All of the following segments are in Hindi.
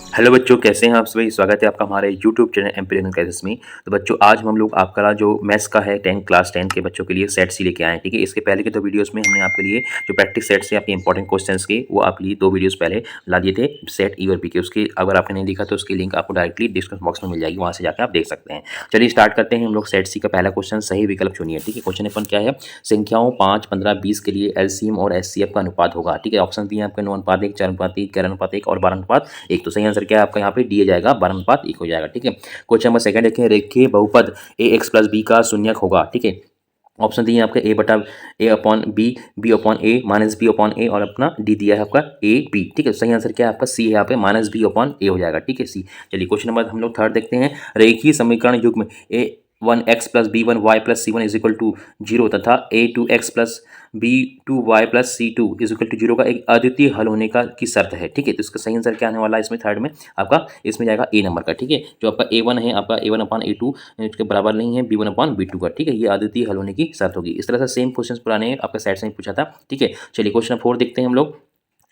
हेलो बच्चों, कैसे हैं आप सभी। स्वागत है आपका हमारे यूट्यूब चैनल एम्पिरिकल क्लासेस में। तो बच्चों, आज हम लोग आपका जो मैथ्स का है 10 क्लास 10 के बच्चों के लिए सेट सी लेके आए हैं। ठीक है, इसके पहले के दो वीडियोस में हमने आपके लिए जो प्रैक्टिस सेट से आपके इंपॉर्टेंट क्वेश्चंस के वो आपके लिए दो वीडियोस पहले ला दिए थे सेट ई और बी के। उसके अगर आपने नहीं देखा तो उसकी लिंक आपको डायरेक्टली डिस्क्रिप्शन बॉक्स में मिल जाएगी, वहाँ से जाकर आप देख सकते हैं। चलिए स्टार्ट करते हैं हम लोग। सेट सी का पहला क्वेश्चन, सही विकल्प चुनिए। ठीक है, क्वेश्चन अपन क्या है, संख्याओं 5, 15, 20 के लिए एलसीएम और एचसीएफ का अनुपात होगा। ठीक है, ऑप्शन दिए आपके 9:1, 4:3, 11:1 और 12:1। तो सही आंसर क्या है आपका यहाँ पे दिया जाएगा 12:1 हो जाएगा। ठीक है, क्वेश्चन नंबर सेकंड देखें, रेखीय बहुपद ए एक्स प्लस बी का शून्यक होगा। ठीक है, ऑप्शन दिए आपके ए अपॉन बी अपॉन ए, माइनस बी अपॉन ए और अपना डी दिया है आपका ए बी। ठीक है, सही आंसर क्या है आपका सी है, यहाँ पे माइनस बी अपॉन ए हो जाएगा। ठीक है, सी। चलिए क्वेश्चन नंबर हम लोग थर्ड देखते हैं, रेखीय समीकरण युग्म A1x plus B1y plus C1 is equal to 0 तथा A2x plus B2y plus C2 is equal to 0 का एक अद्वितीय हल होने का की शर्त है। ठीक है, तो इसका सही आंसर क्या आने वाला है इसमें थर्ड में आपका, इसमें जाएगा ए नंबर का। ठीक है, जो आपका A1 है आपका A1 अपॉन A2 इसके बराबर नहीं है B1 अपॉन B2 का। ठीक है, ये अद्वितीय हल होने की शर्त होगी। इस तरह से सेम क्वेश्चन पुराने आपका सेट से ही पूछा था। ठीक है, चलिए क्वेश्चन 4 देखते हैं हम लोग।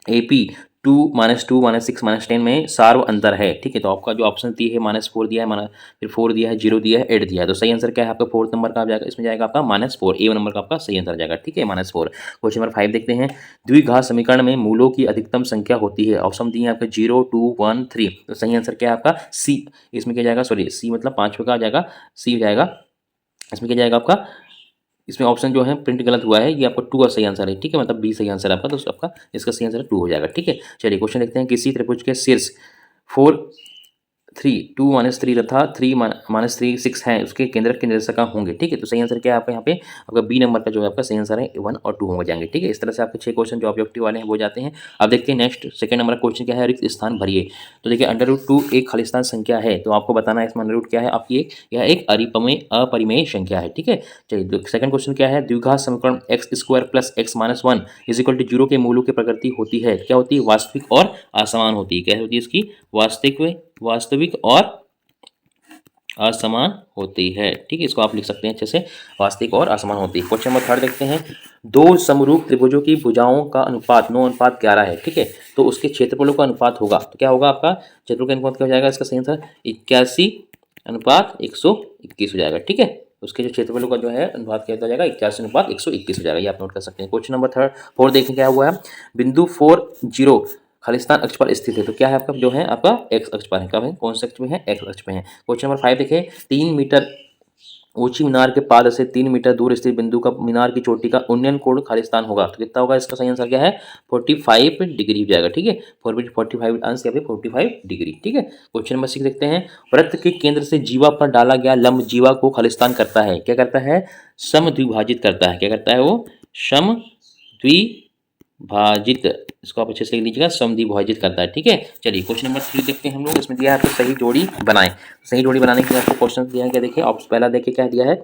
AP 2 -2 -6 -10 में सार्व अंतर है। ठीक है, तो आपका जो ऑप्शन दी है -4 दिया है, फिर 4 दिया है, 0 दिया है, 8 दिया है। तो सही आंसर क्या है आपका फोर्थ नंबर का आ जाएगा, इसमें जाएगा आपका -4, ए नंबर का आपका सही आंसर जाएगा। ठीक है, -4। क्वेश्चन नंबर 5 देखते हैं, द्विघात समीकरण में मूलों की अधिकतम संख्या होती है। ऑप्शन दिए हैं आपके 0, 2, 1, 3। तो सही आंसर क्या है आपका सी, इसमें क्या जाएगा, सॉरी सी मतलब 5 का आ जाएगा, सी जाएगा। इसमें क्या जाएगा आपका, इसमें ऑप्शन जो है प्रिंट गलत हुआ है, ये आपका 2 का सही आंसर है। ठीक है, मतलब बी सही आंसर है आपका, तो आपका इसका सही आंसर 2 हो जाएगा। ठीक है, चलिए क्वेश्चन देखते हैं, किसी त्रिभुज के शीर्ष 4 3 2 -3 तथा 3 -3 6 है, उसके केंद्रक के निर्देशक होंगे। ठीक है, तो सही आंसर क्या है आपका यहाँ पे, आपका बी नंबर का जो है आपका सही आंसर है 1 और 2 हो जाएंगे। ठीक है, इस तरह से आपके 6 क्वेश्चन जो ऑब्जेक्टिव वाले हैं वो जाते हैं। अब देखते हैं नेक्स्ट सेकंड नंबर क्वेश्चन क्या है, रिक्त स्थान भरिए। तो देखिए √2 एक खालिस्तान संख्या है, तो आपको बताना है इसमें √2 क्या है आपकी, यह एक अपरिमेय संख्या है। ठीक है, चलिए सेकंड क्वेश्चन क्या है, द्विघात समीकरण x² plus x-1 is equal to 0 के मूलों की प्रकृति होती है, क्या होती है, वास्तविक और असमान होती है। क्या होती है इसकी, वास्तविक और असमान होती है। ठीक है, इसको आप लिख सकते हैं अच्छे से, वास्तविक और असमान होती है। क्वेश्चन नंबर थर्ड देखते हैं, दो समरूप त्रिभुजों की भुजाओं का अनुपात 9:11 है। ठीक है, तो उसके क्षेत्रफलों का अनुपात होगा, तो क्या होगा आपका क्षेत्रफल का अनुपात क्या हो जाएगा, इसका सही आंसर 81:121 हो जाएगा। ठीक है, उसके जो क्षेत्रफलों का जो है अनुपात क्या हो जाएगा, 81:121 हो जाएगा, ये आप नोट कर सकते हैं। क्वेश्चन नंबर थर्ड 4 देखें क्या हुआ है, बिंदु 4 0 खालिस्तान अक्ष पर स्थित है, तो क्या है आपका जो है आपका एक्स अक्ष पर है, कब है, कौन से अक्ष में है, एक्स अक्ष में है। क्वेश्चन नंबर 5 देखें, 3 मीटर ऊंची मीनार के पाद से 3 मीटर दूर स्थित बिंदु का मीनार की चोटी का उन्नयन कोण खालिस्तान होगा, तो कितना होगा, इसका सही आंसर क्या है 45 डिग्री हो जाएगा। ठीक है, 45 आंसर या फिर 45 डिग्री। ठीक है, क्वेश्चन नंबर 6 देखते हैं, वृत्त के केंद्र से जीवा पर डाला गया लंब जीवा को खालिस्तान करता है, क्या करता है, समद्विभाजित करता है। क्या करता है वो, समद्विभाजित, इसको आप अच्छे से लिख लीजिएगा, समद्विभाजित करता है। ठीक है, चलिए क्वेश्चन नंबर 3 देखते हैं हम लोग, इसमें दिया है आपको सही जोड़ी बनाएं। सही जोड़ी बनाने के लिए आपको क्वेश्चन दिया है, क्या देखिए, ऑप्शन पहला देखिए क्या दिया है,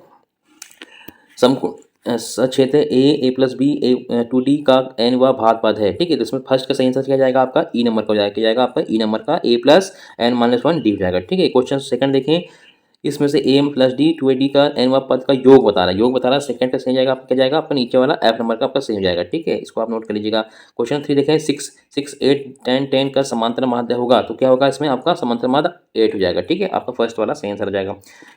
समकोण क्षेत्र ए प्लस बी 2D का n व भाग पद है। ठीक है, तो इसमें फर्स्ट का सही आंसर क्या जाएगा आपका ई नंबर का हो जाएगा, क्या जाएगा आपका ई नंबर का a प्लस n-1 डी हो जाएगा। ठीक है, क्वेश्चन सेकंड देखें, इसमें से am प्लस डी 2ad का n व पद का योग बता रहा है, सेकंड का सही जाएगा आपका, क्या जाएगा आपका नीचे वाला f नंबर का आपका सही हो जाएगा। ठीक है, इसको आप नोट कर लीजिएगा। क्वेश्चन 3 देखें, 6 6 8 10 10 का समांतर माध्य होगा, तो क्या होगा इसमें आपका समांतर माध्य 8 हो जाएगा। ठीक है, आपका फर्स्ट वाला सही आंसर हो जाएगा।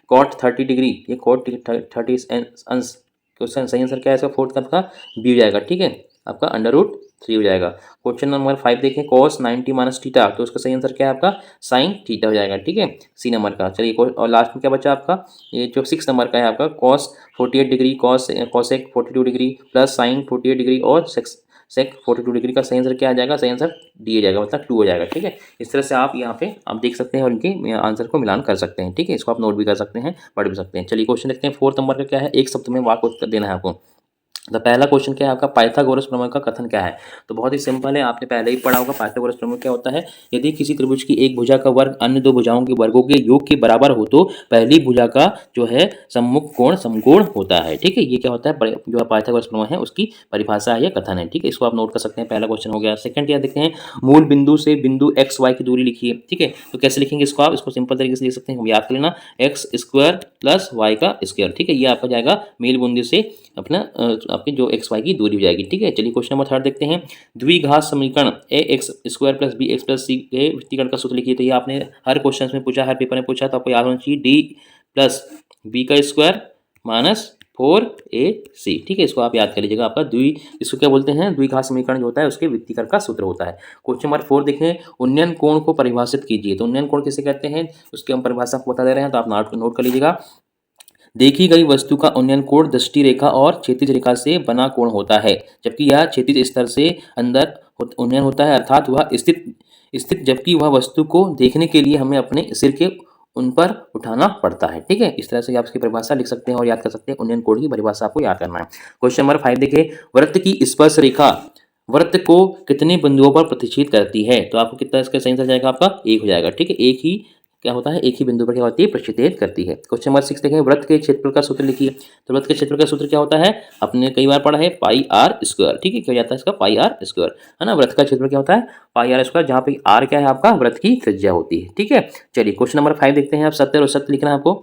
कॉट 30 डिग्री, ये कॉट 30 अंश, क्वेश्चन सही आंसर क्या है इसका, फोर्थ का बी हो जाएगा। ठीक है, आपका √3 हो जाएगा। क्वेश्चन नंबर 5 देखें, cos 90 माइनस थीटा, तो उसका सही आंसर क्या है आपका sin थीटा हो जाएगा। ठीक है, सी नंबर का। चलिए और लास्ट में क्या बचा आपका, ये जो 6 नंबर का है आपका, cos 48 degree cosec 42 degree plus sin 48 degree और sec 42 डिग्री का सही आंसर क्या आ जाएगा, सही आंसर डी आ जाएगा, मतलब 2 हो जाएगा। ठीक है, इस तरह से आप यहाँ पे आप देख सकते हैं और इनके आंसर को मिलान कर सकते हैं। ठीक है, इसको आप नोट भी कर सकते हैं, पढ़ भी सकते हैं। चलिए क्वेश्चन देखते हैं, फोर्थ नंबर का क्या है, एक शब्द में वाक्य उत्तर देना है आपको। तो पहला क्वेश्चन क्या है आपका, पाइथागोरस प्रमेय का कथन क्या है। तो बहुत ही सिंपल है, आपने पहले ही पढ़ा होगा। पाइथागोरस प्रमेय क्या होता है, यदि किसी त्रिभुज की एक भुजा का वर्ग अन्य दो भुजाओं के वर्गों के योग के बराबर हो तो पहली भुजा का जो है सम्मुख कोण समकोण होता है। ठीक है, ये क्या होता है, जो पाइथागोरस प्रमेय है उसकी परिभाषा है या कथन है। ठीक है, इसको आप नोट कर सकते हैं, पहला क्वेश्चन हो गया। सेकंड क्या देखते हैं, मूल बिंदु से बिंदु एक्स वाई की दूरी लिखिए। ठीक है, तो कैसे लिखेंगे इसको, आप इसको सिंपल तरीके से लिख सकते हैं, याद कर लेना, x² प्लस y का स्क्वायर। ठीक है, ये आपका जाएगा मेल बिंदु से अपना आपकी जो एक्स वाई की दूरी हो जाएगी। ठीक है, चलिए क्वेश्चन नंबर 3 देखते हैं। द्विघात समीकरण A X square plus B X plus C के विस्तीर्ण का सूत्र लिखिए। तो ये आपने हर क्वेश्चन में पूछा, हर पेपर में पूछा, तो आपको याद होना चाहिए डी प्लस बी का स्क्वायर माइनस 4ac। ठीक है, इसको आप याद कर लीजिएगा। आपका इसको क्या बोलते हैं, द्विघात समीकरण जो होता है उसके विस्तीर्ण का सूत्र होता है। क्वेश्चन नंबर 4 देखें, उन्नयन कोण को परिभाषित कीजिए। तो उन्नयन कोण किसे कहते हैं, उसकी हम परिभाषा आपको बता दे रहे हैं, तो आप नोट कर लीजिएगा। देखी गई वस्तु का उन्नयन कोण दृष्टि रेखा और क्षैतिज रेखा से बना कोण होता है, जबकि यह क्षैतिज स्तर से अंदर उन्नयन होता है, अर्थात वह स्थित जबकि वह वस्तु को देखने के लिए हमें अपने सिर के उन पर उठाना पड़ता है। ठीक है, इस तरह से आप इसकी परिभाषा लिख सकते हैं और याद कर सकते हैं। उन्नयन कोण की परिभाषा आपको याद करना है। क्वेश्चन नंबर 5 देखिए, वृत्त की स्पर्श रेखा वृत्त को कितने बिंदुओं पर प्रतिच्छेद करती है। तो आपको कितना इसका सही आंसर जाएगा, आपका 1 हो जाएगा। ठीक है, एक ही क्या होता है, एक ही बिंदु पर क्या होती है, प्रतिच्छेद करती है। क्वेश्चन नंबर 6 देखें, वृत्त के क्षेत्रफल का सूत्र लिखिए। तो वृत्त के क्षेत्रफल का सूत्र क्या होता है, आपने कई बार पढ़ा है, पाई आर स्क्वायर। ठीक है, क्या हो जाता है इसका, पाई आर स्क्वायर, है ना। वृत्त का क्षेत्रफल क्या होता है, पाई आर स्क्वायर, जहाँ पे आर क्या है आपका वृत्त की त्रिज्या होती है। ठीक है, चलिए क्वेश्चन नंबर 5 देखते हैं। आप सत्य और असत्य लिखना है आपको।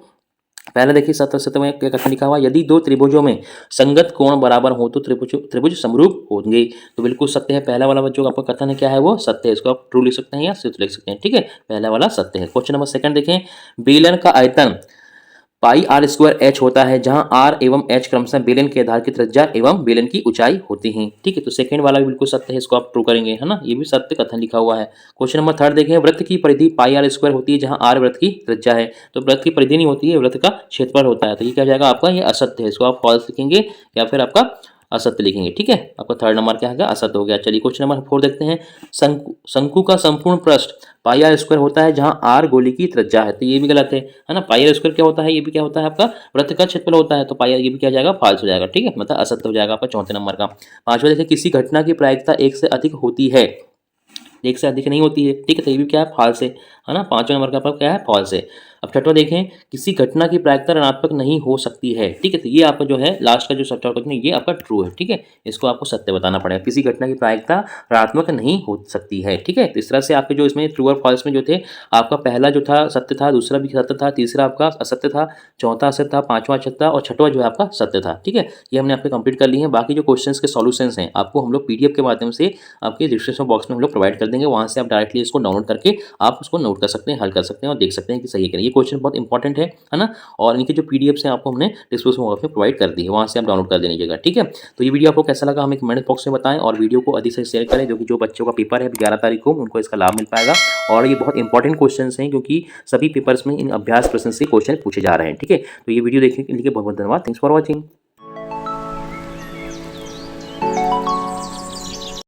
पहले देखिए सत्य सत्य में क्या कथन लिखा हुआ, यदि दो त्रिभुजों में संगत कोण बराबर हो तो त्रिभुज समरूप होंगे। तो बिल्कुल सत्य है, पहला वाला जो आपका कथन है क्या है, वो सत्य है। इसको आप ट्रू लिख सकते हैं या सिर्फ लिख सकते हैं। ठीक है, पहला वाला सत्य है। क्वेश्चन नंबर 2 देखें, बेलन का आयतन पाई आर स्क्वायर एच होता है, जहां आर एवं एच क्रमशः बेलन के आधार की त्रिज्या एवं बेलन की ऊंचाई होती हैं। ठीक है, तो सेकंड वाला भी बिल्कुल सत्य है, इसको आप ट्रू करेंगे, है ना, ये भी सत्य कथन लिखा हुआ है। क्वेश्चन नंबर 3 देखें, वृत्त की परिधि पाई आर स्क्वायर होती है, जहां आर वृत्त की त्रिज्या है। तो वृत्त की परिधि नहीं होती है, वृत्त का क्षेत्रफल होता है। तो ये क्या हो जाएगा आपका, ये असत्य है, इसको आप फॉल्स लिखेंगे या फिर आपका असत्य लिखेंगे। ठीक है, आपका 3rd नंबर क्या है, असत्य हो गया। चलिए क्वेश्चन नंबर 4 देखते हैं, शंकु का संपूर्ण पृष्ठ पाई आर स्क्वायर होता है, जहां आर गोली की त्रिज्या है। तो ये भी गलत है ना। पाई आर स्क्वायर क्या होता है, ये भी क्या होता है आपका वृत्त का क्षेत्रफल होता है। तो पाई आर ये भी क्या जाएगा, फाल्स हो जाएगा। ठीक है, मतलब असत्य हो जाएगा आपका 4थे नंबर का। 5वां देखिए, किसी घटना की प्रायिकता 1 से अधिक होती है, 1 से अधिक नहीं होती है। ठीक है, तो ये भी क्या है, फॉल्स है ना। 5वें नंबर का आपका क्या है, फॉल्स है। अब 6वां देखें, किसी घटना की प्रायिकता ऋणात्मक नहीं हो सकती है। ठीक है, तो ये आपका जो है लास्ट का जो 7वां क्वेश्चन है, ये आपका ट्रू है। ठीक है, इसको आपको सत्य बताना पड़ेगा, किसी घटना की प्रायिकता ऋणात्मक नहीं हो सकती है। ठीक है, तो इस तरह से आपके जो इसमें ट्रू और फॉल्स में जो थे, आपका पहला जो था सत्य था, दूसरा भी सत्य था, तीसरा आपका असत्य था, चौथा असत्य था, 5वां सत्य था और 6वां जो है आपका सत्य था। ठीक है, ये हमने आपके कंप्लीट कर लिए हैं। बाकी जो क्वेश्चंस के सॉल्यूशंस हैं आपको हम लोग पीडीएफ के माध्यम से आपके डिस्क्रिप्शन बॉक्स में हम लोग प्रोवाइड कर देंगे, वहाँ से आप डायरेक्टली इसको डाउनलोड करके आप उसको नोट कर सकते हैं, हल कर सकते हैं और देख सकते हैं कि सही है कि नहीं। ये क्वेश्चन बहुत इंपॉर्टेंट है ना। और इनके जो पीडीएफ्स हैं आपको हमने डिस्क्रिप्शन बॉक्स में प्रोवाइड कर दी है, वहाँ से आप डाउनलोड कर दीजिएगा। ठीक है, तो ये वीडियो आपको कैसा लगा हमें कमेंट बॉक्स में बताएं और वीडियो को अधिक से शेयर करें, जो बच्चों का पेपर है 11 तारीख को उनको इसका लाभ मिल पाएगा। और ये बहुत इंपॉर्टेंट क्वेश्चन हैं, क्योंकि सभी पेपर्स में इन अभ्यास प्रश्न से क्वेश्चन पूछे जा रहे हैं। ठीक है, तो ये वीडियो देखने के लिए बहुत बहुत धन्यवाद। Thanks for watching.